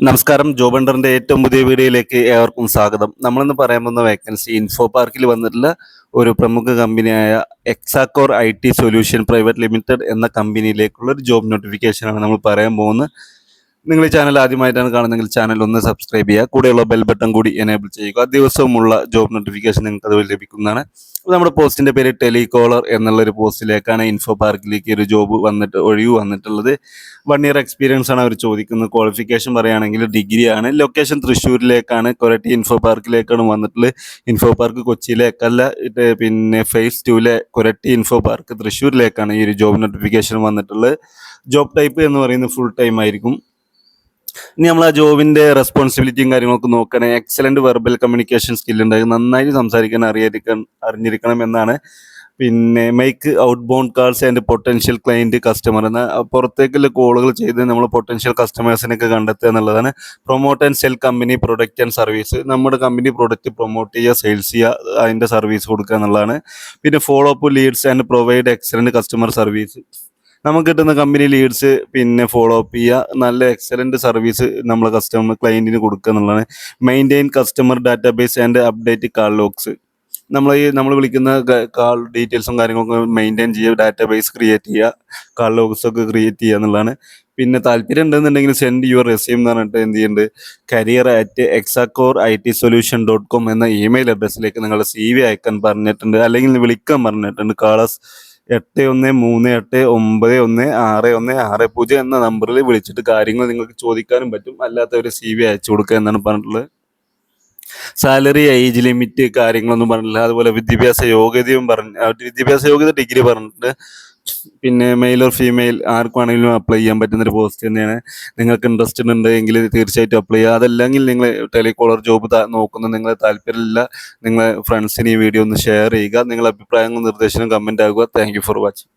നമസ്കാരം. ജോബ് ഹണ്ടറിന്റെ ഏറ്റവും പുതിയ വീഡിയോയിലേക്ക് ഏവർക്കും സ്വാഗതം. നമ്മളിന്ന് പറയാൻ പോകുന്ന വേക്കൻസി ഇൻഫോ പാർക്കിൽ വന്നിട്ടുള്ള ഒരു പ്രമുഖ കമ്പനിയായ Exacore I T solution private limited എന്ന കമ്പനിയിലേക്കുള്ള ഒരു ജോബ് നോട്ടിഫിക്കേഷനാണ് നമ്മൾ പറയാൻ പോകുന്നത്. നിങ്ങൾ ഈ ചാനൽ ആദ്യമായിട്ടാണ് കാണുന്നതെങ്കിൽ ചാനൽ ഒന്ന് സബ്സ്ക്രൈബ് ചെയ്യുക, കൂടെയുള്ള ബെൽ ബട്ടൺ കൂടി എനേബിൾ ചെയ്യുക. ദിവസവുമുള്ള ജോബ് നോട്ടിഫിക്കേഷൻ നിങ്ങൾക്ക് അതുവഴി ലഭിക്കുന്നതാണ്. നമ്മുടെ പോസ്റ്റിന്റെ പേര് ടെലികോളർ എന്നുള്ളൊരു പോസ്റ്റിലേക്കാണ് ഇൻഫോ പാർക്കിലേക്ക് ഒരു ജോബ് ഒഴിവ് വന്നിട്ടുള്ളത്. 1 ഇയർ എക്സ്പീരിയൻസ് ആണ് അവർ ചോദിക്കുന്നത്. ക്വാളിഫിക്കേഷൻ പറയുകയാണെങ്കിൽ ഡിഗ്രിയാണ്. ലൊക്കേഷൻ തൃശ്ശൂരിലേക്കാണ്, കൊരട്ടി ഇൻഫോ പാർക്കിലേക്കാണ് വന്നിട്ടുള്ളത്. ഇൻഫോ പാർക്ക് കൊച്ചിയിലേക്കല്ല, പിന്നെ ഫേസ് 2 കൊരട്ടി ഇൻഫോ പാർക്ക് തൃശ്ശൂരിലേക്കാണ് ഈ ഒരു ജോബ് നോട്ടിഫിക്കേഷൻ വന്നിട്ടുള്ളത്. ജോബ് ടൈപ്പ് എന്ന് പറയുന്നത് ഫുൾ ടൈം ആയിരിക്കും. ഇനി നമ്മൾ ആ ജോബിന്റെ റെസ്പോൺസിബിലിറ്റിയും കാര്യങ്ങളൊക്കെ നോക്കുകയാണെങ്കിൽ എക്സലന്റ് വെർബൽ കമ്മ്യൂണിക്കേഷൻ സ്കിൽ ഉണ്ട്, നന്നായി സംസാരിക്കാൻ അറിഞ്ഞിരിക്കണം എന്നാണ്. പിന്നെ make outbound calls and potential client customer എന്ന പുറത്തേക്കുള്ള കോളുകൾ ചെയ്ത് നമ്മൾ പൊട്ടൻഷ്യൽ കസ്റ്റമേഴ്സിനൊക്കെ കണ്ടെത്തുക എന്നുള്ളതാണ്. Promote and sell company product and service, നമ്മുടെ കമ്പനി പ്രൊഡക്റ്റ് പ്രൊമോട്ട് ചെയ്യുക, സെയിൽസ് ചെയ്യുക, അതിൻ്റെ സർവീസ് കൊടുക്കുക എന്നുള്ളതാണ്. പിന്നെ follow up leads and provide excellent customer service, നമുക്ക് കിട്ടുന്ന കമ്പനി ലീഡ്സ് പിന്നെ ഫോളോ അപ്പ് ചെയ്യുക, നല്ല എക്സലന്റ് സർവീസ് നമ്മളെ ക്ലയന്റിന് കൊടുക്കുക എന്നുള്ളതാണ്. Maintain customer database and update call logs, നമ്മൾ വിളിക്കുന്ന കാൾ ഡീറ്റെയിൽസും കാര്യങ്ങളൊക്കെ മെയിൻറ്റെയിൻ ചെയ്യുക, ഡാറ്റാബേസ് ക്രിയേറ്റ് ചെയ്യുക, കാൾ ലോഗ്സ് ഒക്കെ ക്രിയേറ്റ് ചെയ്യുക എന്നുള്ളതാണ്. പിന്നെ താല്പര്യം ഉണ്ടെന്നുണ്ടെങ്കിൽ സെൻഡ് യുവർ റെസ്യൂം എന്ന് പറഞ്ഞിട്ട് എന്ത് ചെയ്യുന്നുണ്ട്, career@exaccore.it-solution.com എന്ന ഇമെയിൽ അഡ്രസ്സിലേക്ക് നിങ്ങളുടെ CV അയക്കാൻ പറഞ്ഞിട്ടുണ്ട്, അല്ലെങ്കിൽ വിളിക്കാൻ പറഞ്ഞിട്ടുണ്ട്. കാളസ് 8138916060 എന്ന നമ്പറിൽ വിളിച്ചിട്ട് കാര്യങ്ങൾ നിങ്ങൾക്ക് ചോദിക്കാനും പറ്റും. അല്ലാത്ത ഒരു CV അയച്ചു കൊടുക്കുക എന്നാണ് പറഞ്ഞിട്ടുള്ളത്. സാലറി, ഏജ് ലിമിറ്റ് കാര്യങ്ങളൊന്നും പറഞ്ഞില്ല. അതുപോലെ വിദ്യാഭ്യാസ യോഗ്യത ഡിഗ്രി പറഞ്ഞിട്ട്. പിന്നെ മെയിൽ ഓർ ഫീമെയിൽ ആർക്ക് വേണമെങ്കിലും അപ്ലൈ ചെയ്യാൻ പറ്റുന്നൊരു പോസ്റ്റ് തന്നെയാണ്. നിങ്ങൾക്ക് ഇൻട്രസ്റ്റഡ് ഉണ്ടെങ്കിൽ തീർച്ചയായിട്ടും അപ്ലൈ ചെയ്യുക. അതല്ലെങ്കിൽ നിങ്ങൾ ടെലികോളർ ജോബ് നോക്കുന്ന നിങ്ങളെ താല്പര്യമില്ല, നിങ്ങളെ ഫ്രണ്ട്സിന് ഈ വീഡിയോ ഒന്ന് ഷെയർ ചെയ്യുക. നിങ്ങളുടെ അഭിപ്രായങ്ങളും നിർദ്ദേശങ്ങളും കമൻ്റ് ആകുക. Thank you for watching.